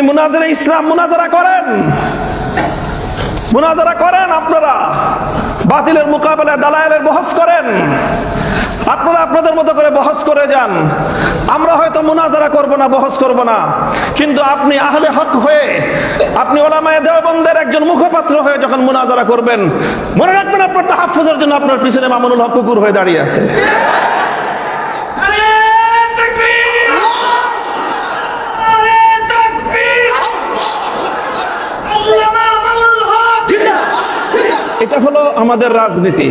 আপনি মুনাজারা ইসলাম মুনাজারা করেন, আপনারা বাতিলের মোকাবেলায় দালায়েলের বহস করেন, আপনারা আপনাদের মতো করে বহস করে যান। আমরা হয়তো মুনাজারা করব না, বহস করব না, কিন্তু আপনি আহলে হক হয়ে, আপনি উলামায়ে দেওবন্দের একজন মুখপাত্র হয়ে যখন মুনাজারা করবেন, মনে রাখবেন আপনার তাহাফুজের জন্য আপনার পিছনে মামুনুল হক কুকুর হয়ে দাঁড়িয়ে আছে। এটা হলো আমাদের রাজনীতি,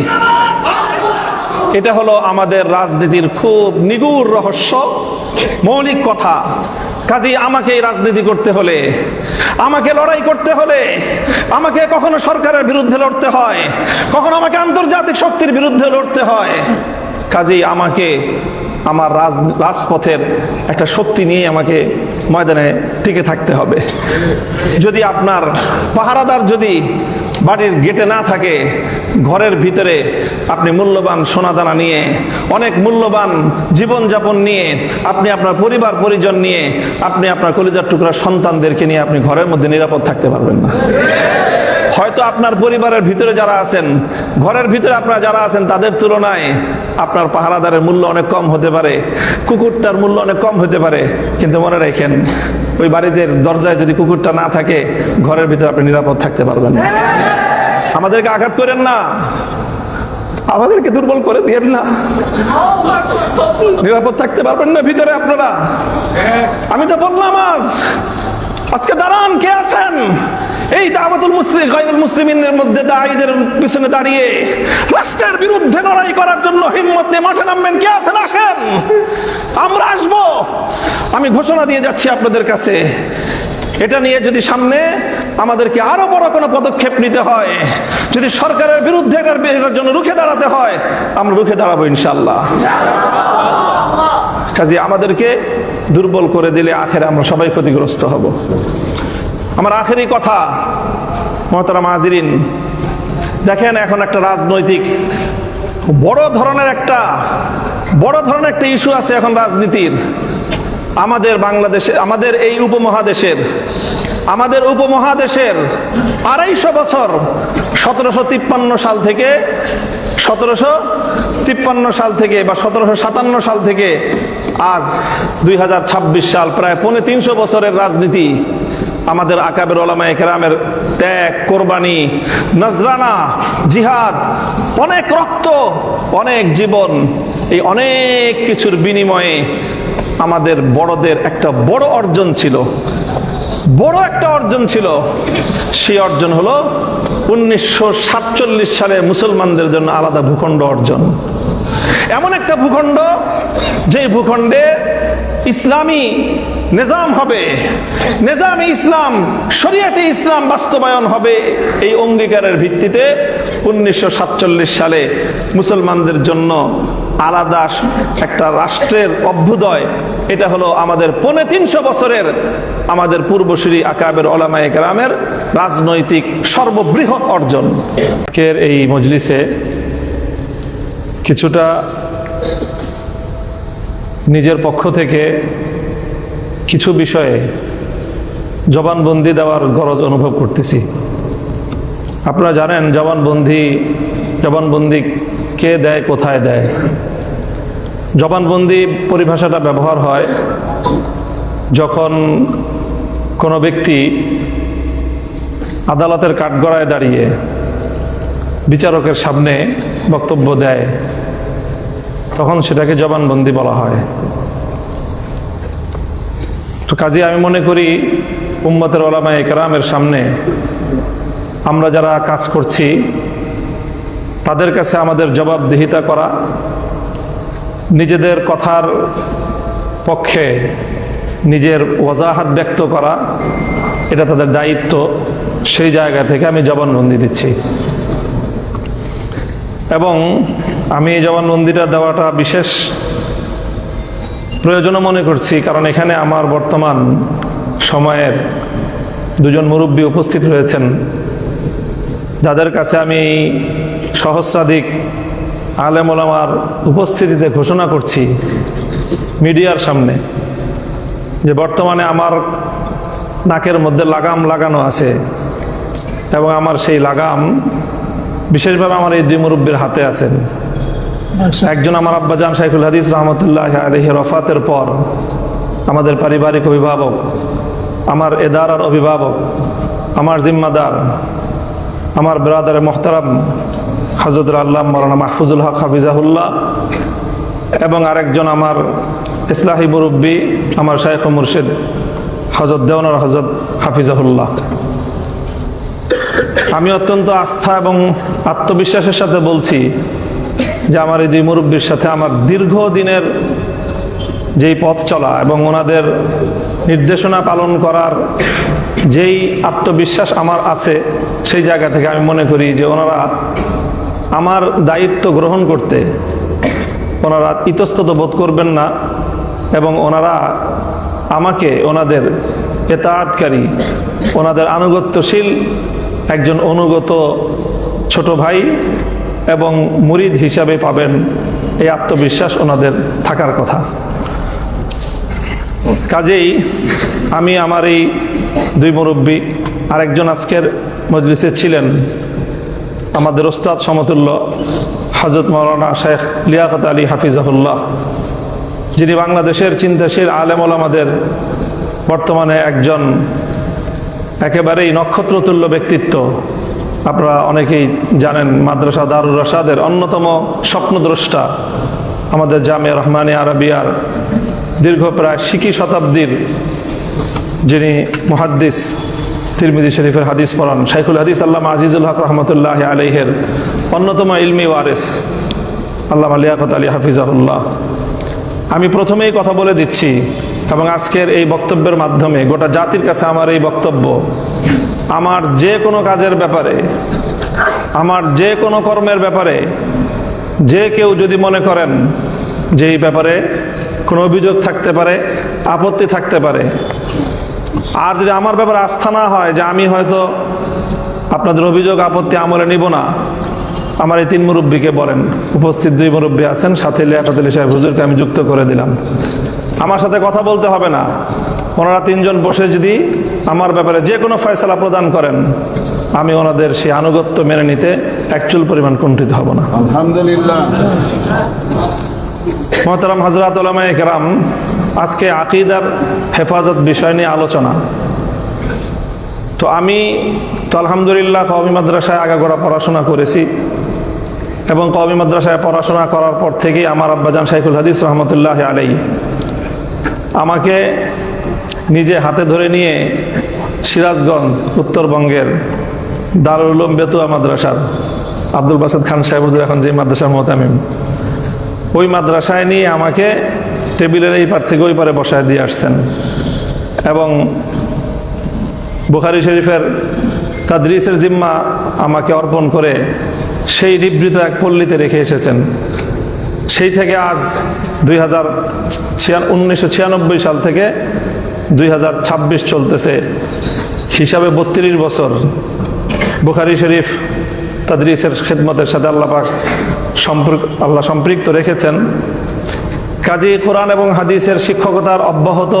এটা হলো আমাদের রাজনীতির খুব নিগূঢ় রহস্য, মৌলিক কথা। কাজেই আমাকে রাজনীতি করতে হলে, আমাকে লড়াই করতে হলে, আমাকে কখনো সরকারের বিরুদ্ধে লড়তে হয়, কখনো আমাকে আন্তর্জাতিক শক্তির বিরুদ্ধে লড়তে হয়। কাজেই আমাকে আমার রাজপথের একটা শক্তি নিয়ে আমাকে ময়দানে টিকে থাকতে হবে। যদি আপনার পাহারাদার যদি বাড়ির গেটে না থাকে, ঘরের ভিতরে আপনি মূল্যবান সোনাদানা নিয়ে, অনেক মূল্যবান জীবনযাপন নিয়ে, আপনি আপনার পরিবার পরিজন নিয়ে, আপনি আপনার কলিজার টুকরা সন্তানদেরকে নিয়ে আপনি ঘরের মধ্যে নিরাপদ থাকতে পারবেন না। হয়তো আপনার পরিবারের ভিতরে যারা আছেন, ঘরের ভিতরে আপনারা যারা আছেন, তাদের তুলনায় আপনার পাহারাদারের মূল্য অনেক কম হতে পারে, কুকুরটার মূল্য অনেক কম হতে পারে, কিন্তু মনে রাখেন ওই বাড়িতে দরজায় যদি কুকুরটা না থাকে, ঘরের ভিতরে আপনি নিরাপদ থাকতে পারবেন না। আমাদেরকে আঘাত করেন না, আমাদেরকে দুর্বল করে দিয়েন না, নিরাপদ থাকতে পারবেন না ভিতরে আপনারা। আমি তো বললাম আজকে দাঁড়ান, কে আছেন এই দাওয়াতুল মুসলিম গায়রুল মুসলিমিনের মধ্যে দাঈদের পিছনে দাঁড়িয়ে রাষ্ট্রের বিরুদ্ধে লড়াই করার জন্য হিম্মত নিয়ে মাঠে নামবেন? কে আছেন? আসেন, আমরা আসবো। আমি ঘোষণা দিয়ে যাচ্ছি আপনাদের কাছে, এটা নিয়ে যদি সামনে আমাদেরকে আরো বড় কোনো পদক্ষেপ নিতে হয়, যদি সরকারের বিরুদ্ধে এটার জন্য রুখে দাঁড়াতে হয়, আমরা রুখে দাঁড়াবো ইনশাআল্লাহ। কাজে আমাদেরকে দুর্বল করে দিলে আখেরে আমরা সবাই ক্ষতিগ্রস্ত হব। আমার আখেরি কথা, মুহতারাম হাজিরিন, দেখেন এখন একটা রাজনৈতিক বড় ধরনের একটা ইস্যু আছে এখন রাজনীতির। আমাদের বাংলাদেশে, আমাদের এই উপমহাদেশের 250 বছর 1753 সাল থেকে বা 1757 সাল থেকে আজ 2026 সাল, প্রায় 350 বছরের রাজনীতি। আমাদের আকাবের উলামায়ে কেরামের ত্যাগ, কোরবানি, নজরানা, জিহাদ, অনেক রক্ত, অনেক জীবন, এই অনেক কিছুর বিনিময়ে আমাদের বড়দের একটা বড় অর্জন ছিল, সেই অর্জন হলো 1947 সালে মুসলমানদের জন্য আলাদা ভূখণ্ড অর্জন। এমন একটা ভূখণ্ড, যে ভূখণ্ডে ইসলামী নিজাম হবে, নিজামে ইসলাম, শরিয়াতে ইসলাম বাস্তবায়ন হবে। এই অঙ্গীকারের ভিত্তিতে 1947 সালে মুসলমানদের জন্য আলাদা একটা রাষ্ট্রের অভ্যুদয়। এটা হলো আমাদের 350 বছরের আমাদের পূর্বসূরি আকাবের উলামায়ে কেরামের রাজনৈতিক সর্ববৃহৎ অর্জন। আজকের এই মজলিসে কিছুটা নিজের পক্ষ থেকে কিছু বিষয়ে জবানবন্দি দেওয়ার গরজ অনুভব করতেছি। আপনারা জানেন জবানবন্দি কে দেয়, কোথায় দেয়। জবানবন্দি পরিভাষাটা ব্যবহার হয় যখন কোনো ব্যক্তি আদালতের কাঠগড়ায় দাঁড়িয়ে বিচারকের সামনে বক্তব্য দেয়, তখন সেটাকে জবানবন্দি বলা হয়। তো কাজে আমি মনে করি উম্মতের উলামায়ে কেরামের সামনে আমরা যারা কাজ করছি, তাদের কাছে আমাদের জবাবদিহিতা করা, নিজেদের কথার পক্ষে নিজের ওয়াজাহাত ব্যক্ত করা, এটা তাদের দায়িত্ব। সেই জায়গা থেকে আমি জবানবন্দি দিচ্ছি, এবং আমি এই জবানবন্দিটা দেওয়াটা বিশেষ প্রয়োজনও মনে করছি, কারণ এখানে আমার বর্তমান সময়ের দুজন মুরব্বী উপস্থিত রয়েছেন, যাদের কাছে আমি সহস্রাধিক আলেম ওলামার উপস্থিতিতে ঘোষণা করছি মিডিয়ার সামনে যে বর্তমানে আমার নাকের মধ্যে লাগাম লাগানো আছে, এবং আমার সেই লাগাম বিশেষভাবে আমার এই দুই মুরব্বীর হাতে আছেন। একজন আমার আব্বাজান শাইখুল হাদিস রহমতুল্লাহ আলাইহি রফাতের পর আমাদের পারিবারিক অভিভাবক, আমার এদারার অভিভাবক, আমার জিম্মাদার, আমার ব্রাদারে মোহতারাম হযরত আল্লাহ মাওলানা মাহফুজুল হক হাফিজাহুল্লাহ, এবং আরেকজন আমার ইসলাহি মুরব্বী, আমার শাইখ ও মুর্শিদ হযরত দেওয়ানার হযরত হাফিজাহুল্লাহ। আমি অত্যন্ত আস্থা এবং আত্মবিশ্বাসের সাথে বলছি যে আমার এই দুই মুরব্বীর সাথে আমার দীর্ঘদিনের যেই পথ চলা এবং ওনাদের নির্দেশনা পালন করার যেই আত্মবিশ্বাস আমার আছে, সেই জায়গা থেকে আমি মনে করি যে ওনারা আমার দায়িত্ব গ্রহণ করতে ওনারা ইতস্তত বোধ করবেন না, এবং ওনারা আমাকে ওনাদের এতাআতকারী, ওনাদের আনুগত্যশীল একজন অনুগত ছোট ভাই এবং মুরিদ হিসাবে পাবেন, এই আত্মবিশ্বাস ওনাদের থাকার কথা। কাজেই আমি আমার এই দুই মুরব্বী, আরেকজন আজকের মজলিসে ছিলেন আমাদের ওস্তাদ সমতুল্য হযরত মাওলানা শেখ লিয়াকত আলী হাফিজাহুল্লাহ, যিনি বাংলাদেশের চিন্তাশীল আলেম ওলামাদের বর্তমানে একজন একেবারেই নক্ষত্রতুল্য ব্যক্তিত্ব। আপনারা অনেকেই জানেন মাদ্রাসা দারুর রাশাদের অন্যতম স্বপ্নদ্রষ্টা, আমাদের জামিয়া রহমানিয়া আরাবিয়ার দীর্ঘ প্রায় 20 শতাব্দীর যিনি মুহাদ্দিস, তিরমিজি শরীফের হাদিস পড়ান শাইখুল হাদিস আল্লামা আজিজুল হক রহমতুল্লাহ আলাইহির অন্যতম ইলমি ওয়ারিস আল্লামা লিয়াকত আলী হাফিজাহুল্লাহ। আমি প্রথমেই কথা বলে দিচ্ছি, এবং আজকের এই বক্তব্যের মাধ্যমে গোটা জাতির কাছে আমার এই বক্তব্য, আমার যে কোনো কাজের ব্যাপারে, আমার যে কোনো কর্মের ব্যাপারে যে কেউ যদি মনে করেন যে এই ব্যাপারে কোনো অভিযোগ থাকতে পারে, আপত্তি থাকতে পারে, আর যদি আমার ব্যাপারে আস্থা না হয় যে আমি হয়তো আপনাদের অভিযোগ আপত্তি আমলে নিব না, আমার এই তিন মুরব্বীকে বলেন, উপস্থিত দুই মুরব্বী আছেন, সাথে লিয়াকত আলী সাহেব হুজুরকে আমি যুক্ত করে দিলাম। আমার সাথে কথা বলতে হবে না, ওনারা তিনজন বসে যদি আমার ব্যাপারে যে কোনো ফয়সালা প্রদান করেন, আমি ওনাদের সেই আনুগত্য মেনে নিতে একচুল পরিমাণ কুণ্ঠিত হব না। আলহামদুলিল্লাহ। মোহতারাম হযরত উলামায়ে কেরাম, আজকে আকীদার হেফাজত বিষয় নিয়ে আলোচনা। তো আমি তো আলহামদুলিল্লাহ কওমি মাদ্রাসায় আগাগোড়া পড়াশোনা করেছি, এবং কওমি মাদ্রাসায় পড়াশোনা করার পর থেকেই আমার আব্বাজান শাইখুল হাদিস রহমতুল্লাহ আলাইহি আমাকে নিজে হাতে ধরে নিয়ে সিরাজগঞ্জ উত্তরবঙ্গের দারুল উলুম বেতুয়া মাদ্রাসার আব্দুল বাসেদ খান সাহেব হুজুর এখন যে মাদ্রাসার মুতামিম, ওই মাদ্রাসায় নিয়ে আমাকে টেবিলের এই পার থেকে ওই পারে বসায় দিয়ে আসছেন, এবং বুখারী শরীফের তাদরিসের জিম্মা আমাকে অর্পণ করে সেই নিবৃত এক পল্লীতে রেখে এসেছেন। সেই থেকে আজ 1996 সাল থেকে 2026 চলতেছে, হিসাবে 32 বছর বুখারী শরীফ তাদরিসের খিদমতের সাথে আল্লাহ সম্পৃক্ত রেখেছেন। কাজী কোরআন এবং হাদিসের শিক্ষকতার অব্যাহত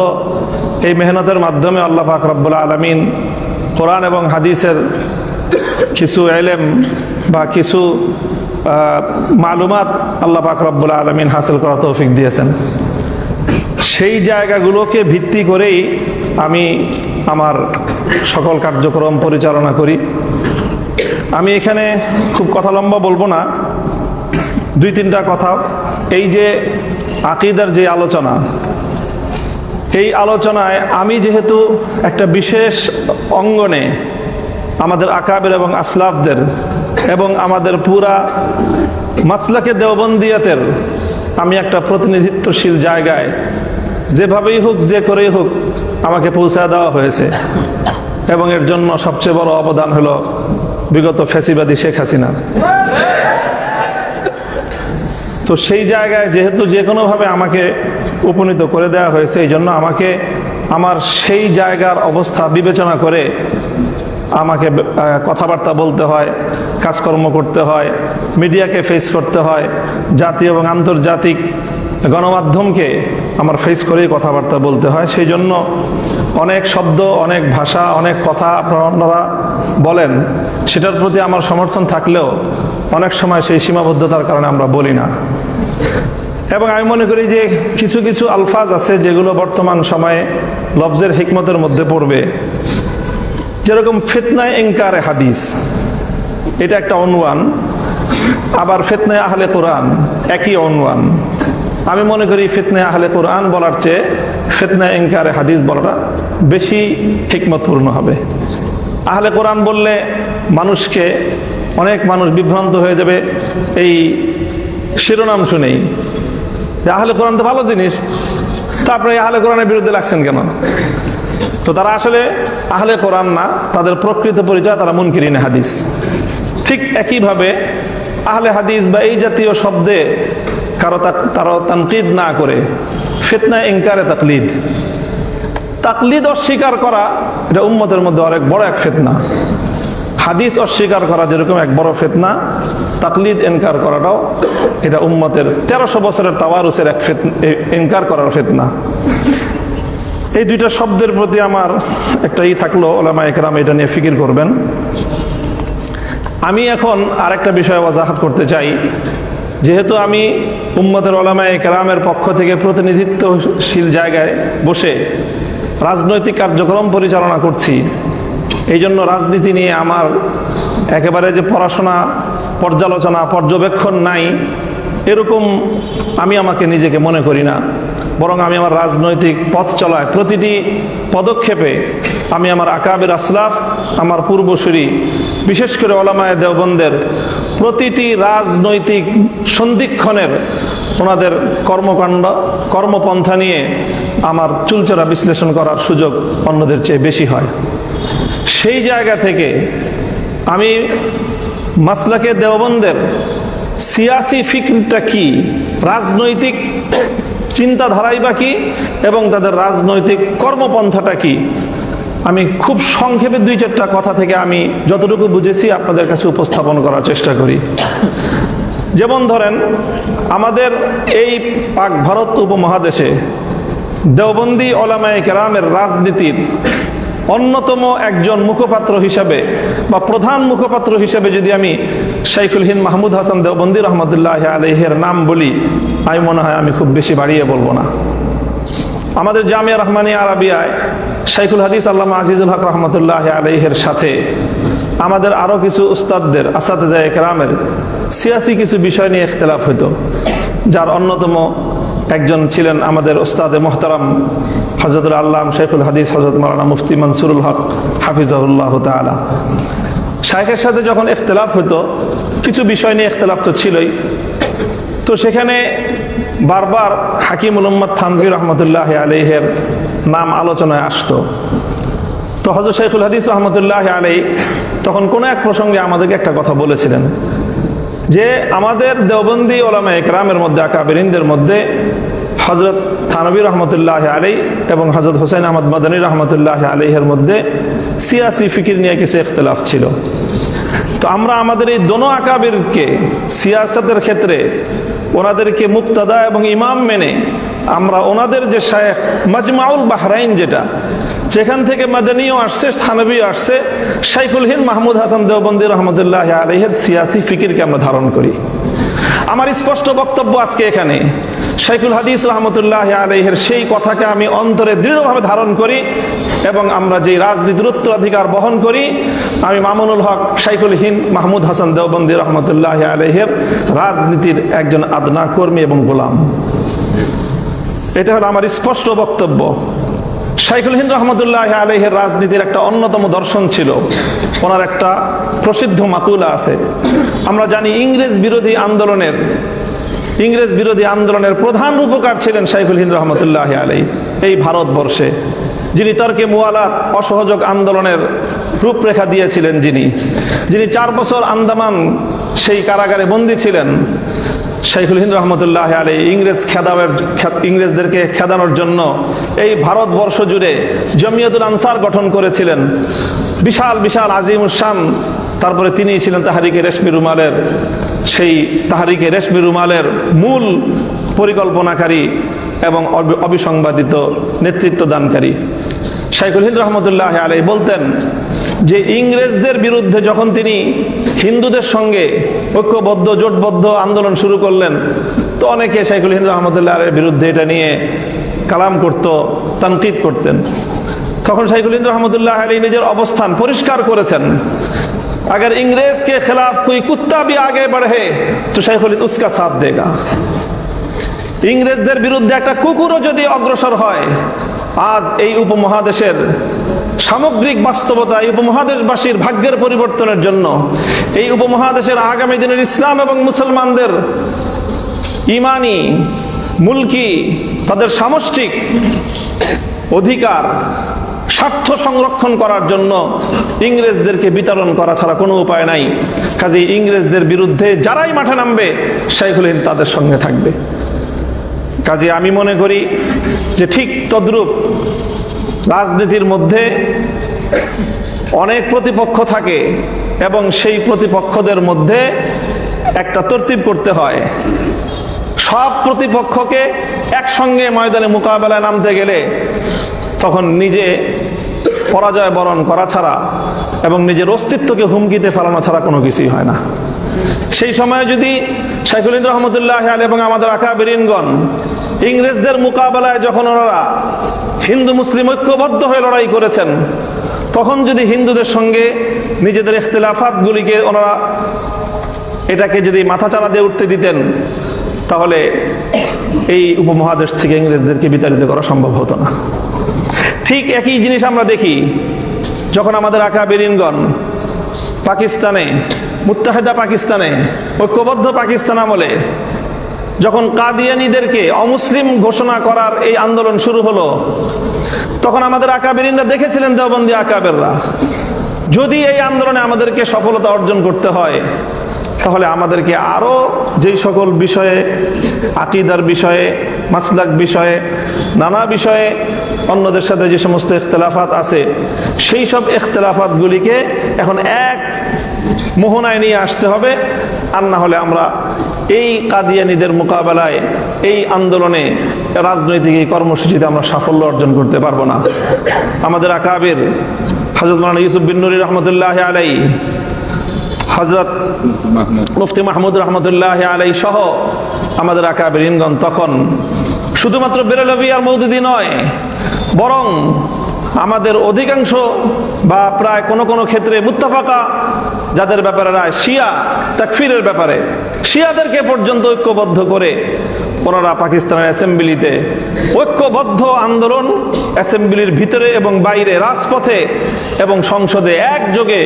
এই মেহনতের মাধ্যমে আল্লাহ পাক রব্বুল আলামিন কোরআন এবং হাদিসের কিছু ইলম বা কিছু মালুমাত আল্লাহ পাক রব্বুল আলামিন হাসিল করার তৌফিক দিয়েছেন। সেই জায়গাগুলোকে ভিত্তি করেই আমি আমার সকল কার্যক্রম পরিচালনা করি। আমি এখানে খুব কথা লম্বা বলবো না, 2-3টা কথা। এই যে আকীদার যে আলোচনা, এই আলোচনায় আমি যেহেতু একটা বিশেষ অঙ্গনে আমাদের আকাবের এবং আসলাফদের এবং আমাদের পুরা মাসলাকে দেওবন্দিয়াতের আমি একটা প্রতিনিধিত্বশীল জায়গায়, যেভাবেই হোক যে করেই হোক আমাকে পৌঁছা দেওয়া হয়েছে, এবং এর জন্য সবচেয়ে বড় অবদান হলো বিগত ফ্যাসিবাদী শেখ হাসিনার। তো সেই জায়গায় যেহেতু যে কোনোভাবে আমাকে উপনীত করে দেওয়া হয়েছে, এই জন্য আমাকে আমার সেই জায়গার অবস্থা বিবেচনা করে আমাকে কথাবার্তা বলতে হয়, কাজকর্ম করতে হয়, মিডিয়াকে ফেস করতে হয়, জাতীয় এবং আন্তর্জাতিক গণমাধ্যমকে আমার ফেস করেই কথাবার্তা বলতে হয়, সেই জন্য অনেক শব্দ, অনেক ভাষা, অনেক কথা আপনারা বলেন, সেটার প্রতি আমার সমর্থন থাকলেও অনেক সময় সেই সীমাবদ্ধতার কারণে আমরা বলি না। এবং আমি মনে করি যে কিছু কিছু আলফাজ আছে যেগুলো বর্তমান সময়ে লফজের হিকমতের মধ্যে পড়বে, যেরকম ফিতনায়ে ইনকারে হাদিস, এটা একটা অনওয়ান, আবার ফিতনায়ে আহলে কোরআন একই অনওয়ান। আমি মনে করি ফিতনায়ে আহলে কোরআন বলার চেয়ে ফিতনায়ে ইনকারে হাদিস বলাটা বেশি হিকমতপূর্ণ হবে। আহলে কোরআন বললে মানুষকে, অনেক মানুষ বিভ্রান্ত হয়ে যাবে এই শিরোনাম শুনেই, যে আহলে কোরআন তো ভালো জিনিস, তারপরে আহলে কোরআনের বিরুদ্ধে লাগছেন কেন? তো তারা আসলে আহলে কোরআন না, তাদের প্রকৃত পরিচয় তারা মুনকিরিন হাদিস। ঠিক একইভাবে আহলে হাদিস বা এই জাতীয় শব্দে তারা তানকিদ না করে ফিতনায়ে ইনকারে তাকলিদ, তাকলিদ অস্বীকার করা এটা উম্মতের মধ্যে অনেক বড় এক ফিতনা। হাদিস অস্বীকার করা যেরকম এক বড় ফিতনা, তাকলিদ ইনকার করাটাও এটা উম্মতের 1300 বছরের তাওয়ারুসের এক ইনকার করার ফিতনা। এই দুইটা শব্দের প্রতি আমার একটা থাকলো, উলামায়ে কেরাম এটা নিয়ে ফিকির করবেন। আমি এখন আরেকটা বিষয় ওয়াজাহাত করতে চাই। যেহেতু আমি উম্মতের উলামায়ে কেরামের পক্ষ থেকে প্রতিনিধিত্বশীল জায়গায় বসে রাজনৈতিক কার্যক্রম পরিচালনা করছি, এই জন্য রাজনীতি নিয়ে আমার একেবারে যে পড়াশোনা, পর্যালোচনা, পর্যবেক্ষণ নাই এরকম আমি আমাকে নিজেকে মনে করি না। বরং আমি আমার রাজনৈতিক পথ চলায় প্রতিটি পদক্ষেপে আমি আমার আকাবির আসলাফ, আমার পূর্বসূরি, বিশেষ করে উলামায়ে দেওবন্দের প্রতিটি রাজনৈতিক সন্ধিক্ষণের ওনাদের কর্মকাণ্ড, কর্মপন্থা নিয়ে আমার চুলচেরা বিশ্লেষণ করার সুযোগ অন্যদের চেয়ে বেশি হয়। সেই জায়গা থেকে আমি মাসলাকে দেওবন্দের সিয়াসি ফিকরটা কি, রাজনৈতিক চিন্তাধারাই বা কি, এবং তাদের রাজনৈতিক কর্মপন্থাটা কি, আমি খুব সংক্ষেপে 2-4টা কথা থেকে আমি যতটুকু বুঝেছি আপনাদের কাছে উপস্থাপন করার চেষ্টা করি। যেমন ধরেন, আমাদের এই পাক ভারত উপমহাদেশে দেওবন্দি উলামায়ে কেরামের রাজনীতির অন্যতম একজন মুখপাত্র হিসাবে বা প্রধান মুখপাত্র হিসাবে যদি আমি শাইখুল হিন্দ মাহমুদ হাসান দেওবন্দি রহমতুল্লাহ আলাইহির নাম বলি, আমি মনে হয় আমি খুব বেশি বাড়িয়ে বলবো না। আমাদের জামিয়া রহমানিয়া আরাবিয়ায় শাইখুল হাদিস আল্লামা আজিজুল হক রহমতুল্লাহ আলাইহির সাথে আমাদের আরো কিছু উস্তাদদের, আসাতিজায়ে কেরামের সিয়াসি কিছু বিষয় নিয়ে ইখতিলাফ হইতো, যার অন্যতম একজন ছিলেন আমাদের উস্তাদে মোহতারাম হযরতুল আল্লাম শাইখুল হাদিস হযরত মাওলানা মুফতি মনসুরুল হক হাফিজাহুল্লাহ তাআলা। শাইখের সাথে যখন ইখতিলাফ হতো, কিছু বিষয় নিয়ে ইখতিলাফ তো ছিলই, তো সেখানে বারবার হাকিমুল উম্মাত থানভী রহমতুল্লাহ আলাইহির নাম আলোচনায় আসতো। তো হযরত শাইখুল হাদিস রহমতুল্লাহ আলাইহি তখন কোন এক প্রসঙ্গে আমাদেরকে একটা কথা বলেছিলেন, যে আমাদের দেওবন্দি উলামায়ে কেরামের মধ্যে, আকাবিরিনদের মধ্যে হযরত থানভী রহমতুল্লাহ আলাইহি এবং হযরত হুসাইন আহমদ মাদানী রহমতুল্লাহ আলাইহির মধ্যে সিয়াসি ফিকির নিয়ে কিছু ইখতিলাফ ছিল। তো আমরা আমাদের এই দোনো আকাবিরকে সিয়াসতের ক্ষেত্রে ওনাদেরকে মুক্তাদা এবং ইমাম মেনে আমরা ওনাদের যে শায়েখ মাজমাউল বাহরাইন, যেটা যেখান থেকে মাদানীও আসছে, থানভীও আসছে, শাইখুল হিন্দ মাহমুদ হাসান দেওবন্দি রহমতুল্লাহ আলাইহির সিয়াসি ফিকিরকে আমরা ধারণ করি। আমার স্পষ্ট বক্তব্য আজকে এখানে, শাইখুল হাদিস রহমতুল্লাহ আলাইহির সেই কথাকে আমি অন্তরে দৃঢ়ভাবে ধারণ করি, এবং আমরা যে রাজনীতির উত্তরাধিকার বহন করি, আমি মামুনুল হক শাইখুল হিন্দ মাহমুদ হাসান দেওবন্দি রহমতুল্লাহ আলাইহির রাজনীতির একজন আদনা কর্মী এবং গোলাম। এটা হলো আমার স্পষ্ট বক্তব্য। শাইখুল হিন্দ রহমতুল্লাহ আলাইহির রাজনীতির একটা অন্যতম দর্শন ছিল, ওনার একটা প্রসিদ্ধ মাকুলা আছে। আমরা জানি ইংরেজ বিরোধী আন্দোলনের প্রধান রূপকার ছিলেন শাইখুল হিন্দ রহমতুল্লাহ আলাইহি এই ভারতবর্ষে, যিনি তর্কে মুওয়ালাত, অসহযোগ আন্দোলনের রূপরেখা দিয়েছিলেন, যিনি 4 বছর আন্দামান সেই কারাগারে বন্দী ছিলেন। শাইখুল হিন্দ রহমতুল্লাহ আলাইহি ইংরেজদেরকে খেদানোর জন্য এই ভারতবর্ষ জুড়ে জমিয়তুল আনসার গঠন করেছিলেন, বিশাল বিশাল আজিমুস শান। তারপরে তিনি ছিলেন তাহরিকে রেশমি রুমালের, সেই তাহরিকে রেশমি রুমালের মূল পরিকল্পনাকারী এবং অবিসংবাদিত নেতৃত্ব দানকারী। শাইখুল হিন্দ রহমতুল্লাহ আলাইহি বলতেন যে ইংরেজদের বিরুদ্ধে যখন তিনি হিন্দুদের সঙ্গে ঐক্যবদ্ধ জোটবদ্ধ আন্দোলন শুরু করলেন, তো অনেকে শাইখুল হিন্দ রহমতুল্লাহ আলাইহির বিরুদ্ধে এটা নিয়ে কালাম করত, তানকিদ করতেন। তখন শাইখুল হিন্দ রহমতুল্লাহ আলাইহি নিজের অবস্থান পরিষ্কার করেছেন, अगर इंग्रेज के खिलाफ कोई कुत्ता भी आगे बढ़े तो शाइखुल हिंद उसका साथ देगा। ইংরেজদের বিরুদ্ধে একটা কুকুরও যদি অগ্রসর হয়, আজ এই উপমহাদেশের সামগ্রিক বাস্তবতা, এই উপমহাদেশবাসীর ভাগ্যের পরিবর্তনের জন্য, এই উপমহাদেশের আগামী দিনের ইসলাম এবং মুসলমানদের ইমানি, মুলকি, তাদের সামষ্টিক অধিকার, স্বার্থ সংরক্ষণ করার জন্য ইংরেজদেরকে বিতরণ করা ছাড়া কোনো উপায় নাই। কাজেই ইংরেজদের বিরুদ্ধে যারাই মাঠে নামবে, শাইখুল হিন্দ তাদের সঙ্গে থাকবে। কাজে আমি মনে করি যে ঠিক তদ্রূপ রাজনীতির মধ্যে অনেক প্রতিপক্ষ থাকে এবং সেই প্রতিপক্ষদের মধ্যে একটা তরতিব করতে হয়। সব প্রতিপক্ষকে একসঙ্গে ময়দানে মোকাবেলায় নামতে গেলে তখন নিজে পরাজয় বরণ করা ছাড়া এবং নিজের অস্তিত্বকে হুমকিতে ফেলানো ছাড়া কোনো কিছুই হয় না। সেই সময়ে যদি শাইখুল হিন্দ রহমতুল্লাহ আলাইহি এবং আমাদের আকাবেরিনগণ ইংরেজদের মোকাবেলায় যখন ওনারা হিন্দু মুসলিম ঐক্যবদ্ধ হয়ে লড়াই করেছেন, তখন যদি হিন্দুদের সঙ্গে নিজেদের ইখতিলাফাতগুলিকে ওনারা এটাকে যদি মাথাচাড়া দিয়ে উঠতে দিতেন, তাহলে এই উপমহাদেশ থেকে ইংরেজদেরকে বিতাড়িত করা সম্ভব হতো না। ঠিক একই জিনিস আমরা দেখি যখন আমাদের আকাবেরিনগণ পাকিস্তানে, মুত্তাহিদা পাকিস্তানে, ঐক্যবদ্ধ পাকিস্তান আমলে যখন কাদিয়ানীদেরকে অমুসলিম ঘোষণা করার এই আন্দোলন শুরু হলো, তখন আমাদের আকাবেরিনরা দেখেছিলেন, দেওবন্দি আকাবেররা, যদি এই আন্দোলনে আমাদেরকে সফলতা অর্জন করতে হয়, তাহলে আমাদেরকে আরো যেই সকল বিষয়ে, আকীদার বিষয়ে, মাসলাক বিষয়ে, নানা বিষয়ে অন্যদের সাথে যে সমস্ত ইখতিলাফাত আছে, সেই সব ইখতিলাফাতগুলিকে এখন এক মোহনায় নিয়ে আসতে হবে। আর না হলে আমরা এই কাদিয়ানীদের মোকাবেলায়, এই আন্দোলনে, রাজনৈতিক এই কর্মসূচিতে আমরা সাফল্য অর্জন করতে পারবো না। আমাদের আকাবের হযরত মাওলানা ইউসুফ বিন নুরি রহমতুল্লাহ আলাইহি, হযরত মুফতি মাহমুদ রহমতুল্লাহ আলাইহি সহ আমাদের আকাবেরিনগণ তখন শুধুমাত্র বেরেলভী আর মওদুদি নয়, বরং আমাদের অধিকাংশ বা প্রায় কোনো কোনো ক্ষেত্রে মুত্তাফাকা যাদের ব্যাপারে রায়, শিয়া তাকফিরের ব্যাপারে, শিয়াদেরকে পর্যন্ত ঐক্যবদ্ধ করে ওনারা পাকিস্তানের অ্যাসেম্বলিতে ঐক্যবদ্ধ আন্দোলন, অ্যাসেম্বলির ভিতরে এবং বাইরে, রাজপথে এবং সংসদে একযোগে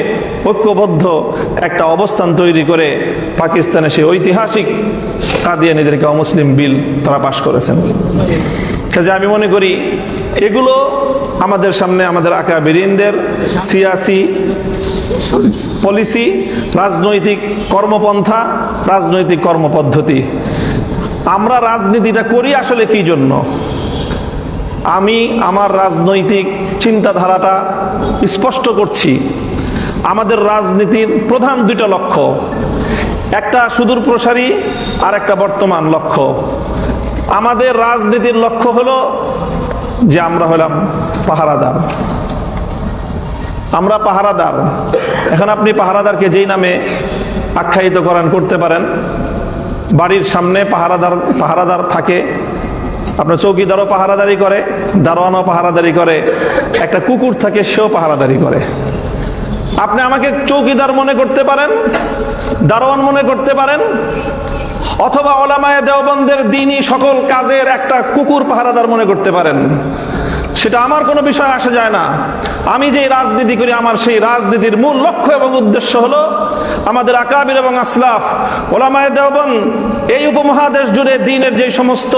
ঐক্যবদ্ধ একটা অবস্থান তৈরি করে পাকিস্তানে সেই ঐতিহাসিক কাদিয়ানীদেরকে অমুসলিম বিল তারা পাশ করেছেন। কাজে আমি মনে করি এগুলো আমাদের সামনে আমাদের আকাবেরিনদের সিয়াসি পলিসি, রাজনৈতিক কর্মপন্থা, রাজনৈতিক কর্মপদ্ধতি। আমরা রাজনীতিটা করি আসলে কি জন্য? আমি আমার রাজনৈতিক চিন্তাধারাটা স্পষ্ট করছি। আমাদের রাজনীতির প্রধান দুইটা লক্ষ্য, একটা সুদূর প্রসারী আর একটা বর্তমান লক্ষ্য। আমাদের রাজনীতির লক্ষ্য হলো যে আমরা হলাম পাহারাদার। আমরা পাহারাদার। এখন আপনি পাহারাদারকে যেই নামে আখ্যায়িত করতে পারেন। বাড়ির সামনে পাহারাদার থাকে, আপনার চৌকিদারও পাহারাদারি করে, দারোয়ানও পাহারাদারি করে, একটা কুকুর থাকে, সেও পাহারাদারি করে। আপনি আমাকে চৌকিদার মনে করতে পারেন, দারোয়ান মনে করতে পারেন, অথবা ওলামায়ে দেওবন্দের দ্বীনি সকল কাজের একটা কুকুর পাহারাদার মনে করতে পারেন। সেটা আমার কোনো বিষয় আসে যায় না। আমি যে রাজনীতি করি, আমার সেই রাজনীতির মূল লক্ষ্য এবং উদ্দেশ্য হলো আমাদের আকাবির এবং আসলাফ ওলামায়ে দেওবন্দ এই উপমহাদেশ জুড়ে দ্বীনের যে সমস্ত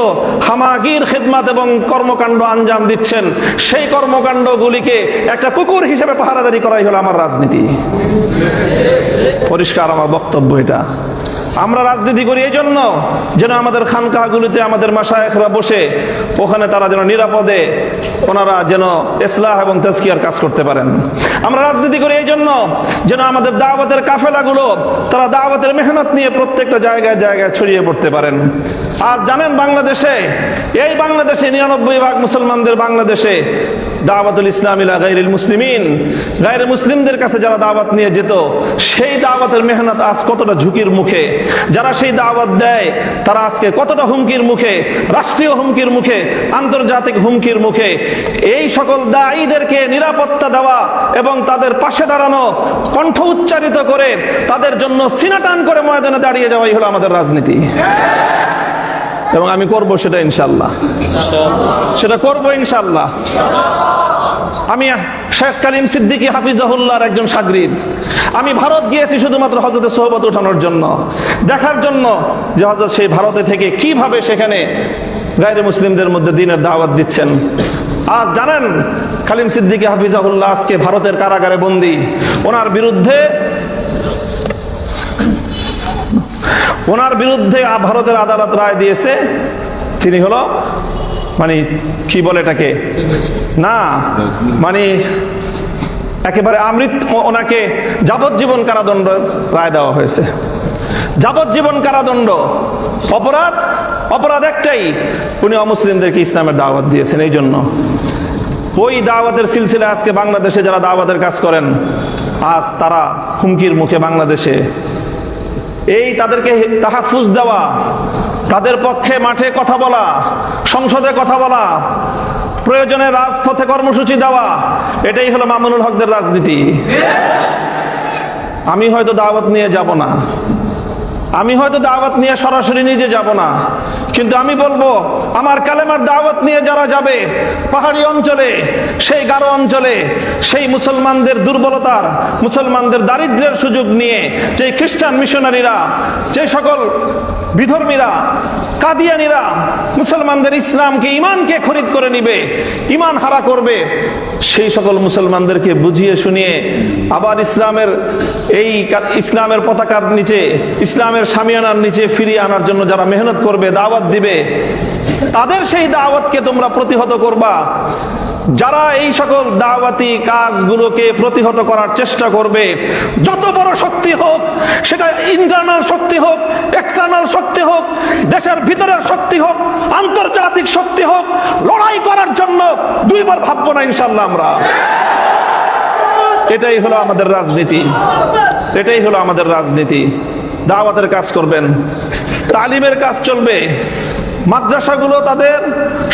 হামাগির খিদমত এবং কর্মকাণ্ড আঞ্জাম দিচ্ছেন, সেই কর্মকাণ্ডগুলিকে একটা কুকুর হিসেবে পাহারাদারি করাই হলো আমার রাজনীতি। পরিষ্কার আমার বক্তব্য এটা। আমরা রাজনীতি করি এই জন্য যেন আমাদের খানকাহগুলিতে আমাদের মাশায়েখরা বসে ওখানে তারা যেন নিরাপদে ওনারা যেন ইসলাহ এবং তাজকিয়ার কাজ করতে পারেন। আমরা রাজনীতি করি এই জন্য যেন আমাদের দাওয়াতের কাফেলাগুলো তারা দাওয়াতের মেহনত নিয়ে প্রত্যেকটা জায়গায় জায়গায় ছড়িয়ে পড়তে পারেন। আজ জানেন বাংলাদেশে, এই বাংলাদেশে 99% মুসলমানদের বাংলাদেশে দাওয়াতুল ইসলাম ইলা গায়রিল মুসলিমিন, গায়রে মুসলিমদের কাছে যারা দাওয়াত নিয়ে যেত সেই দাওয়াতের মেহনত আজ কতটা ঝুঁকির মুখে, যারা সেই দাওয়াত দেয় তারা আজকে কতটা হুমকির মুখে, রাষ্ট্রীয় হুমকির মুখে, আন্তর্জাতিক হুমকির মুখে। এই সকল দায়ীদেরকে নিরাপত্তা দেওয়া এবং তাদের পাশে দাঁড়ানো, কণ্ঠ উচ্চারিত করে তাদের জন্য সিনা টান করে ময়দানে দাঁড়িয়ে যাওয়াই হলো আমাদের রাজনীতি। এবং আমি করব সেটা ইনশাআল্লাহ, সেটা করব ইনশাআল্লাহ। আমি শেখ কালিম সিদ্দিকী হাফিজাহুল্লাহর একজন শাগরিদ। আমি ভারত গিয়েছি শুধুমাত্র হযরতের সোহবত উঠানোর জন্য, দেখার জন্য যে হযরত সেই ভারতে থেকে কিভাবে সেখানে গায়রে মুসলিমদের মধ্যে দ্বীনের দাওয়াত দিচ্ছেন। আজ জানেন কালিম সিদ্দিকী হাফিজাহুল্লাহ আজকে ভারতের কারাগারে বন্দী। ওনার বিরুদ্ধে ভারতের আদালত রায় দিয়েছে, তিনি হলো মানে কি বলে এটাকে, না মানে একেবারে ওনাকে যাবজ্জীবন কারাদণ্ড রায় দেওয়া হয়েছে। যাবজ্জীবন কারাদণ্ড। অপরাধ একটাই, উনি অমুসলিমদেরকে ইসলামের দাওয়াত দিয়েছেন। এই জন্য ওই দাওয়াতের সিলসিলা আজকে বাংলাদেশে যারা দাওয়াতের কাজ করেন আজ তারা হুমকির মুখে। বাংলাদেশে এই তাদেরকে তাহাফুজ দেওয়া, তাদের পক্ষে মাঠে কথা বলা, সংসদে কথা বলা, প্রয়োজনে রাজপথে কর্মসূচি দেওয়া, এটাই হলো মামুনুল হকদের রাজনীতি। আমি হয়তো দাওয়াত নিয়ে যাব না, আমি হয়তো দাওয়াত নিয়ে সরাসরি নিজে যাব না, কিন্তু আমি বলবো আমার কালেমার দাওয়াত নিয়ে যারা যাবে পাহাড়ি অঞ্চলে, সেই গারো অঞ্চলে, সেই মুসলমানদের দুর্বলতার, মুসলমানদের দারিদ্র্যের সুযোগ নিয়ে যে খ্রিস্টান মিশনারিরা, যে সকল বিধর্মীরা, কাদিয়ানিরা মুসলমানদের ইসলামকে, ইমানকে খরিদ করে নিবে, ইমান হারা করবে, সেই সকল মুসলমানদেরকে বুঝিয়ে শুনিয়ে আবার ইসলামের পতাকার নিচে, ইসলামের শামিয়ানার নিচে ফিরিয়ে আনার জন্য যারা মেহনত করবে, দাওয়াত দিবে, তাদের সেই দাওয়াতকে তোমরা প্রতিহত করবা। যারা এই সকল দাওয়াতি কাজগুলোকে প্রতিহত করার চেষ্টা করবে, যত বড় শক্তি হোক, সেটা ইন্টারনাল শক্তি হোক, এক্সটার্নাল শক্তি হোক, দেশের ভিতরের শক্তি হোক, আন্তর্জাতিক শক্তি হোক, লড়াই করার জন্য দুইবার ভাববো না ইনশাআল্লাহ আমরা। এটাই হলো আমাদের রাজনীতি, এটাই হলো আমাদের রাজনীতি। দাওয়াতের কাজ করবেন, তালিমের কাজ চলবে। মাদ্রাসাগুলো তাদের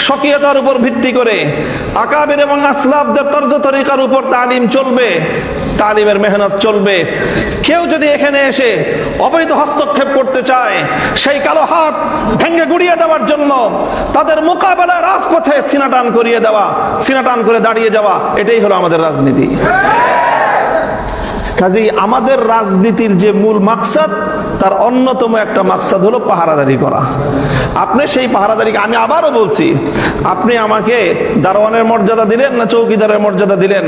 স্বকীয়তার উপর ভিত্তি করে আকাবির এবং আসলাফদের তর্জ তরিকার উপর তালিম চলবে, তালিমের মেহনত চলবে। কেউ যদি এখানে এসে অবৈধ হস্তক্ষেপ করতে চায়, সেই কালো হাত ভেঙে গুড়িয়ে দেওয়ার জন্য তাদের মোকাবেলায় রাজপথে সিনাটান করিয়ে দেওয়া, সিনাটান করে দাঁড়িয়ে যাওয়া, এটাই হলো আমাদের রাজনীতি। কাজেই আমাদের রাজনীতির যে মূল মাকসাদ, তার অন্যতম একটা মাকসাদ হলো পাহারাদারি করা। আপনি সেই পাহারাদারিকে, আমি আবারও বলছি, আপনি আমাকে দারোয়ানের মর্যাদা দিলেন না চৌকিদারের মর্যাদা দিলেন,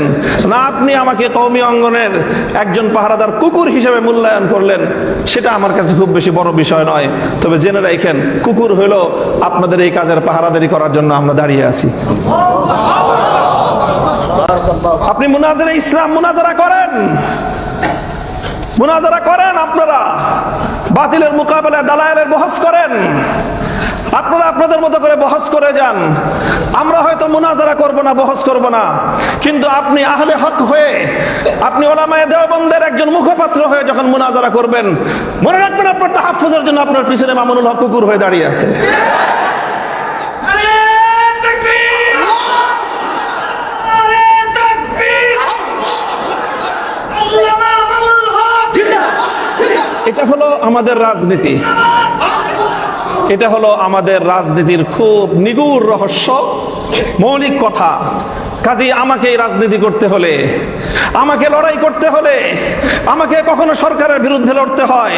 না আপনি আমাকে কওমি অঙ্গনের একজন পাহারাদার কুকুর হিসেবে মূল্যায়ন করলেন, সেটা আমার কাছে খুব বেশি বড় বিষয় নয়। তবে জেনে রাখেন, কুকুর হলো আপনাদের এই কাজের পাহারাদারি করার জন্য আমরা দাঁড়িয়ে আছি। আপনি মুনাজারা ইসলাম মুনাজারা করেন, মুনাজারা করেন, আপনারা বাতিলের মোকাবেলায় দালায়েলের বহস করেন, আপনারা আপনাদের মতো করে বহস করে যান। আমরা হয়তো মুনাজারা করব না, বহস করব না, কিন্তু আপনি আহলে হক হয়ে, আপনি উলামায়ে দেওবন্দের একজন মুখপাত্র হয়ে যখন মুনাজারা করবেন, মনে রাখবেন আপনার তাহাফুজের জন্য আপনার পিছনে মামুনুল হক কুকুর হয়ে দাঁড়িয়ে আছে। এটা হলো আমাদের রাজনীতি, এটা হলো আমাদের রাজনীতির খুব নিগুড় রহস্য, মৌলিক কথা। কাজেই আমাকে এই রাজনীতি করতে হলে, আমাকে লড়াই করতে হলে, আমাকে কখনো সরকারের বিরুদ্ধে লড়তে হয়,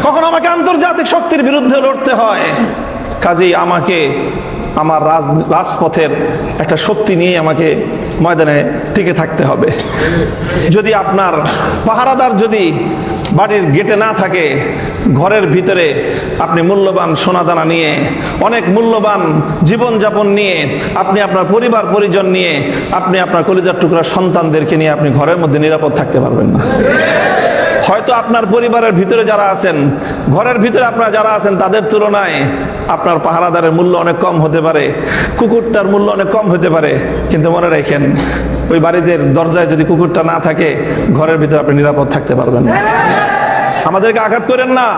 কখনো আমাকে আন্তর্জাতিক শক্তির বিরুদ্ধে লড়তে হয়। কাজেই আমাকে আমার রাজপথের একটা শক্তি নিয়ে আমাকে ময়দানে টিকে থাকতে হবে। যদি আপনার পাহারাদার যদি বাড়ির গেটে না থাকে, ঘরের ভিতরে আপনি মূল্যবান সোনাদানা নিয়ে, অনেক মূল্যবান জীবনযাপন নিয়ে, আপনি আপনার পরিবার পরিজন নিয়ে, আপনি আপনার কলিজার টুকরা সন্তানদেরকে নিয়ে আপনি ঘরের মধ্যে নিরাপদ থাকতে পারবেন না। হয়তো আপনার পরিবারের ভিতরে যারা আছেন, ঘরের ভিতরে আপনারা যারা আছেন, তাদের তুলনায় আপনার পাহারাদারের মূল্য অনেক কম হতে পারে, কুকুরটার মূল্য অনেক কম হতে পারে, কিন্তু মনে রাখেন ওই বাড়িতে দরজায় যদি কুকুরটা না থাকে, ঘরের ভিতরে আপনি নিরাপদ থাকতে পারবেন না। আমাদেরকে আঘাত করেন না,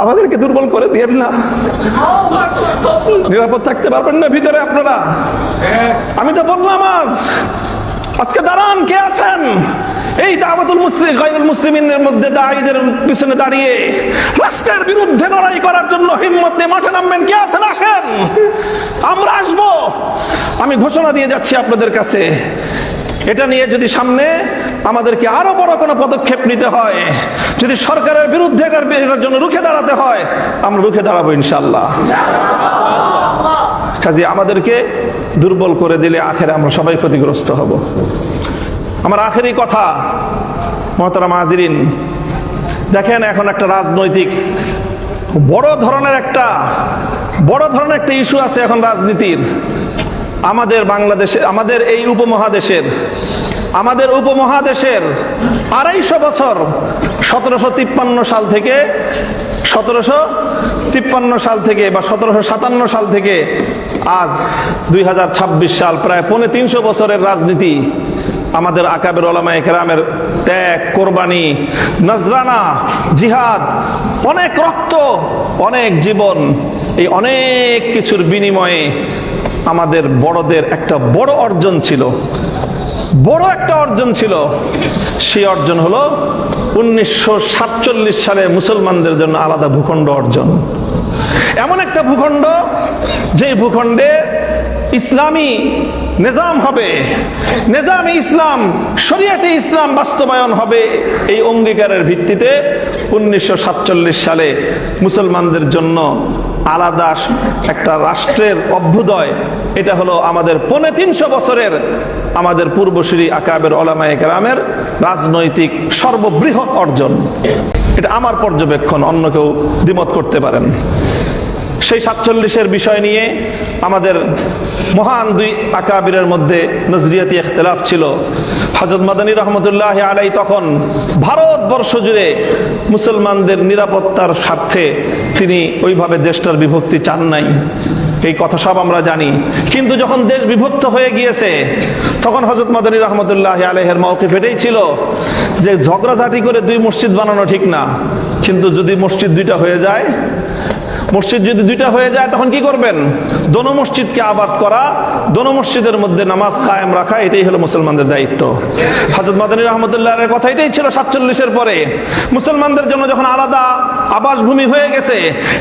আমাদেরকে দুর্বল করে দিয়েন না। নিরাপদ থাকতে পারবেন না ভিতরে আপনারা। আমি তো বললাম আজকে দাঁড়ান, কে আছেন এই দাওয়াতুল মুসলিম গায়রুল মুসলিমিনের মধ্যে দায়ীদের পিছনে দাঁড়িয়ে রাষ্ট্রের বিরুদ্ধে লড়াই করার জন্য হিম্মত নিয়ে মাঠে নামবেন? কে আছেন? আসেন, আমরা আসবো। আমি ঘোষণা দিয়ে যাচ্ছি আপনাদের কাছে, এটা নিয়ে যদি সামনে আমাদেরকে আরো বড় কোনো পদক্ষেপ নিতে হয়, যদি সরকারের বিরুদ্ধে এটার জন্য রুখে দাঁড়াতে হয়, আমরা রুখে দাঁড়াবো ইনশাআল্লাহ। কাজে আমাদেরকে দুর্বল করে দিলে আখেরে আমরা সবাই ক্ষতিগ্রস্ত হব। আমার আখেরি কথা, মুহতারাম হাজিরিন, দেখেন এখন একটা রাজনৈতিক বড় ধরনের একটা ইস্যু আছে এখন রাজনীতির। আমাদের বাংলাদেশে, আমাদের এই উপমহাদেশের 250 বছর 1753 সাল থেকে বা 1757 সাল থেকে আজ 2026 সাল, প্রায় 350 বছরের রাজনীতি। আমাদের আকাবের উলামায়ে কেরামের ত্যাগ, কোরবানি, নজরানা, জিহাদ, অনেক রক্ত, অনেক জীবন, এই অনেক কিছুর বিনিময়ে আমাদের বড়দের একটা বড় অর্জন ছিল, সেই অর্জন হলো 1947 সালে মুসলমানদের জন্য আলাদা ভূখণ্ড অর্জন। এমন একটা ভূখণ্ড, যে ভূখণ্ডে ইসলামী নিজাম হবে, নিজামে ইসলাম, শরিয়াতে ইসলাম বাস্তবায়ন হবে। এই অঙ্গীকারের ভিত্তিতে 1947 সালে মুসলমানদের জন্য আলাদা একটা রাষ্ট্রের অভ্যুদয়। এটা হলো আমাদের 350 বছরের আমাদের পূর্বসূরি আকাবের উলামায়ে কেরামের রাজনৈতিক সর্ববৃহৎ অর্জন। এটা আমার পর্যবেক্ষণ, অন্য কেউ দ্বিমত করতে পারেন। সেই 47-এর বিষয় নিয়ে আমাদের মহান দুই আকাবিরের মধ্যে নজরিয়াতি ইখতিলাফ ছিল। হযরত মাদানী রহমতুল্লাহ আলাইহি তখন ভারতবর্ষ জুড়ে মুসলমানদের নিরাপত্তার স্বার্থে তিনি ওইভাবে দেশটার বিভক্তি চান নাই, এই কথা সব আমরা জানি। কিন্তু যখন দেশ বিভক্ত হয়ে গিয়েছে, তখন হযরত মাদানী রহমতুল্লাহ আলাইহির মাওকিফ এটাই ছিল যে ঝগড়াঝাটি করে 2 মসজিদ বানানো ঠিক না, কিন্তু যদি মসজিদ 2টা হয়ে যায়, তখন কি করবেন? দোনো মসজিদকে আবাদ করা, দোনো মসজিদের মধ্যে নামাজ কায়েম রাখা, এটাই হলো মুসলমানদের দায়িত্ব। হযরত মাদানী রাহমাতুল্লাহর কথা এটাই ছিল। 47-এর পরে মুসলমানদের জন্য যখন আলাদা আবাসভূমি হয়ে গেছে,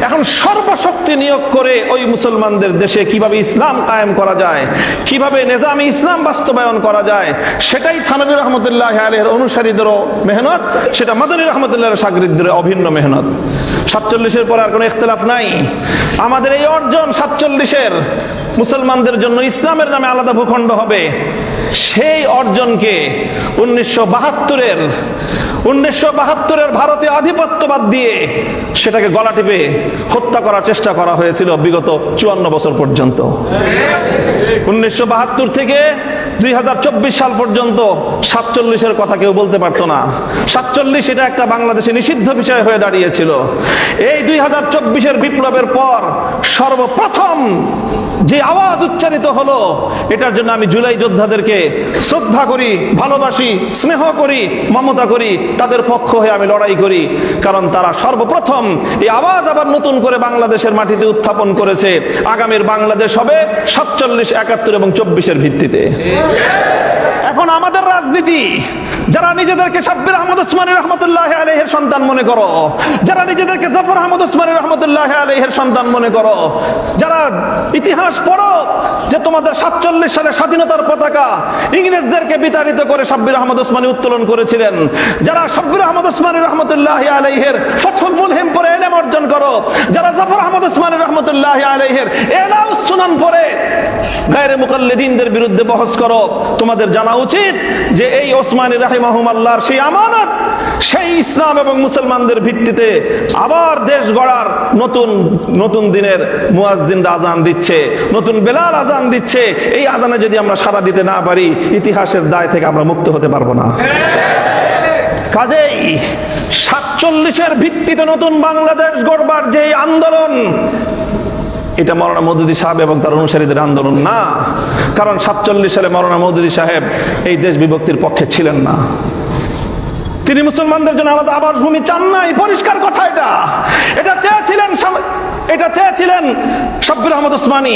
এখন সর্বশক্তি নিয়োগ করে ওই মুসলমানদের দেশে কিভাবে ইসলাম কায়েম করা যায়, কিভাবে নিজামে ইসলাম বাস্তবায়ন করা যায়, সেটাই থানভী রহমতুল্লাহ আলাইহির অনুসারীদেরও মেহনত, সেটা মাদানী রহমতুল্লাহর শাগরিদদের অভিন্ন মেহনত। 47-এর পরে আর কোনো ইখতিলাফ নাই। আমাদের এই অর্জন 47-এর, মুসলমানদের জন্য ইসলামের নামে আলাদা ভূখণ্ড হবে, সেই অর্জনকে 1972-এর ভারতীয় আধিপত্যবাদ দিয়ে সেটাকে গলা টিপে হত্যা করার চেষ্টা করা হয়েছিল বিগত 54 বছর পর্যন্ত। 1972 থেকে 2024 সাল পর্যন্ত 47-এর কথা কেউ বলতে পারতো না। 47 এটা একটা বাংলাদেশে নিষিদ্ধ বিষয় হয়ে দাঁড়িয়েছিল। এই 2024-এর বিপ্লবের পর সর্বপ্রথম যে আওয়াজ উচ্চারিত হলো, এটার জন্য আমি জুলাই যোদ্ধাদেরকে শ্রদ্ধা করি, ভালোবাসি, স্নেহ করি, মমতা করি, তাদের পক্ষ হয়ে আমি লড়াই করি। কারণ তারা সর্বপ্রথম এই আওয়াজ আবার নতুন করে বাংলাদেশের মাটিতে উত্থাপন করেছে। আগামীর বাংলাদেশ হবে 47, 71 এবং 24-এর ভিত্তিতে। এখন আমাদের রাজনীতি, যারা নিজেদেরকে সাব্বির আহমদ উসমানী রহমতুল্লাহ আলাইহির সন্তান মনে করো, যারা নিজেদেরকে জাফর আহমদ উসমানী রহমতুল্লাহ আলাইহির সন্তান মনে করো, যারা ইতিহাস পড়ো যে তোমাদের 47 সালে স্বাধীনতার পতাকা ইংরেজদেরকে বিতাড়িত করে সাব্বির আহমদ উসমানী উত্তোলন করেছিলেন, যারা সাব্বির আহমদ উসমানী রহমতুল্লাহ আলাইহির ফাতহুল মুলহিম পড়ে ইলম অর্জন করো, যারা জাফর আহমদ উসমানী রহমতুল্লাহ আলাইহির ইলাউস সুনান পড়ে গায়রে মুকাল্লিদিনদের বিরুদ্ধে বহস করো, তোমাদের জানা উচিত যে এই ওসমানী রাহিমাহুমাল্লাহর সেই আমানত, সেই ইসলাম এবং মুসলমানদের ভিত্তিতে আবার দেশ গড়ার নতুন নতুন দিনের মুয়াজ্জিনরা আজান দিচ্ছে, নতুন বেলাল আজান দিচ্ছে। এই আজানে যদি আমরা সাড়া দিতে না পারি, ইতিহাসের দায় থেকে আমরা মুক্ত হতে পারবো না। কাজেই 47-এর ভিত্তিতে নতুন বাংলাদেশ গড়বার যে আন্দোলন, এটা মৌলানা মওদুদী সাহেব এবং তার অনুসারীদের আন্দোলন না। কারণ 47 সালে মৌলানা মওদুদী সাহেব এই দেশ বিভক্তির পক্ষে ছিলেন না। তিনি মুসলমানদের জন্য আলাদা আবাসভূমি চান নাই, পরিষ্কার কথা। এটা চেয়েছিলেন সাব্বির আহমদ উসমানী,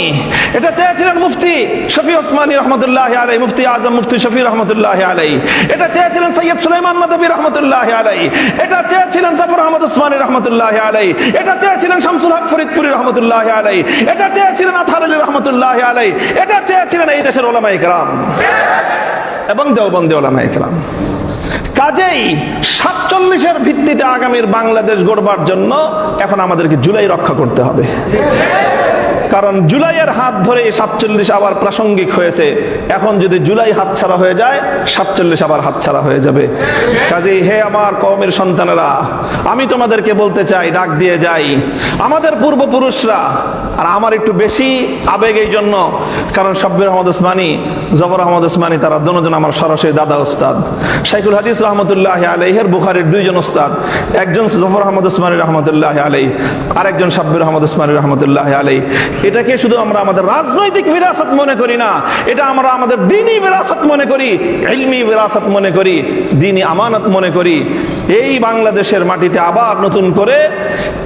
এটা চেয়েছিলেন মুফতি শফি ওসমানী রহমতুল্লাহ আলাইহি, মুফতি আজম মুফতি শফি রহমতুল্লাহ আলাইহি, এটা চেয়েছিলেন সৈয়দ সুলাইমান নদভী রহমতুল্লাহ আলাইহি, এটা চেয়েছিলেন জাফর আহমদ উসমানী রহমতুল্লাহ আলাইহি, এটা চেয়েছিলেন শামসুল হক ফরিদপুরি রহমতুল্লাহ আলাইহি, এটা চেয়েছিলেন আতহার আলী রহমতুল্লাহ আলাইহি, এটা চেয়েছিলেন এই দেশের উলামায়ে কেরাম এবং দেওবন্দি উলামায়ে কেরাম। কাজেই 47-এর ভিত্তিতে আগামীর বাংলাদেশ গড়বার জন্য এখন আমাদেরকে জুলাই রক্ষা করতে হবে। কারণ জুলাইয়ের হাত ধরে 47 আবার প্রাসঙ্গিক হয়েছে। এখন যদি জুলাই হাতছাড়া হয়ে যায়, 47 আবার হাতছাড়া হয়ে যাবে। কাজেই হে আমার কওমের সন্তানেরা, আমি তোমাদেরকে বলতে চাই, ডাক দিয়ে যাই, আমাদের পূর্বপুরুষরা, আর আমার একটু বেশি আবেগ এই জন্য, কারণ সাব্বির আহমদ উসমানী, জাফর আহমদ উসমানী তারা দুজন আমার সরাসরি দাদা ওস্তাদ। শাইখুল হাদিস রহমতুল্লাহ আলাইহির বুখারীর দুইজন ওস্তাদ, একজন জাফর আহমদ উসমানী রহমতুল্লাহ আলাইহি, আরেকজন সাব্বির আহমদ উসমানী রহমতুল্লাহ আলাইহি। এটাকে শুধু আমরা আমাদের রাজনৈতিক বিরাসত মনে করি না, এটা আমরা আমাদের দ্বীনি বিরাসত মনে করি, ইলমি বিরাসত মনে করি, দ্বীনি আমানত মনে করি। এই বাংলাদেশের মাটিতে আবার নতুন করে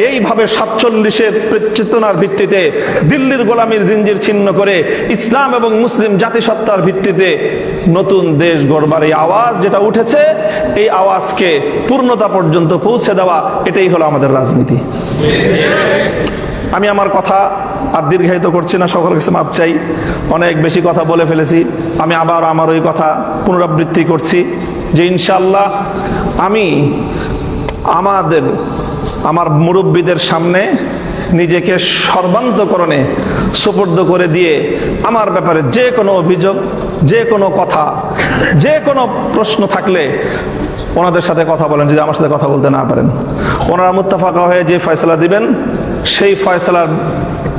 এইভাবে 47-এর চেতনার ভিত্তিতে দিল্লির গোলামীর জিঞ্জির ছিন্ন করে ইসলাম এবং মুসলিম জাতিসত্তার ভিত্তিতে নতুন দেশ গড়বার এই আওয়াজ যেটা উঠেছে, এই আওয়াজকে পূর্ণতা পর্যন্ত পৌঁছে দেওয়া, এটাই হলো আমাদের রাজনীতি। আমি আমার কথা আর দীর্ঘায়িত করছি না, সকলের কাছে মাপ চাই, অনেক বেশি কথা বলে ফেলেছি। আমি আবার আমার ওই কথা পুনরাবৃত্তি করছি যে ইনশাআল্লাহ আমি আমার মুরব্বীদের সামনে নিজেকে সর্বান্তকরণে সুপর্দ করে দিয়ে আমার ব্যাপারে যে কোনো অভিযোগ, যে কোনো কথা, যে কোনো প্রশ্ন থাকলে ওনাদের সাথে কথা বলেন। যদি আমার সাথে কথা বলতে না পারেন, ওনারা মুত্তাফাকা হয়ে যে ফয়সালা দিবেন, সেই ফয়সালার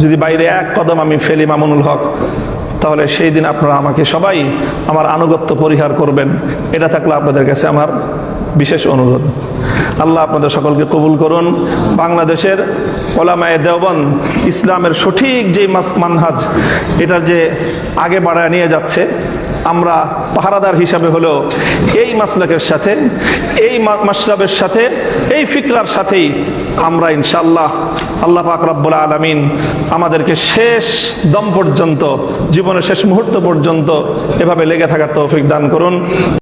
যদি বাইরে এক কদম আমি ফেলি মামুনুল হক, তাহলে সেই দিন আপনারা আমাকে সবাই আমার আনুগত্য পরিহার করবেন। এটা থাকলে আপনাদের কাছে আমার বিশেষ অনুরোধ। আল্লাহ আপনাদের সকলকে কবুল করুন। বাংলাদেশের ওলামায়ে দেওবন্দ ইসলামের সঠিক যে মানহাজ, এটার যে আগে বাড়ায় নিয়ে যাচ্ছে, আমরা পাহারাদার হিসাবে হলেও এই মাসলাকের সাথে, এই মাশরাবের সাথে, এই ফিকরার সাথেই আমরা ইনশাআল্লাহ, আল্লাহ পাক রব্বুল আলামিন আমাদেরকে শেষ দম পর্যন্ত, জীবনের শেষ মুহূর্ত পর্যন্ত এভাবে লেগে থাকার তৌফিক দান করুন।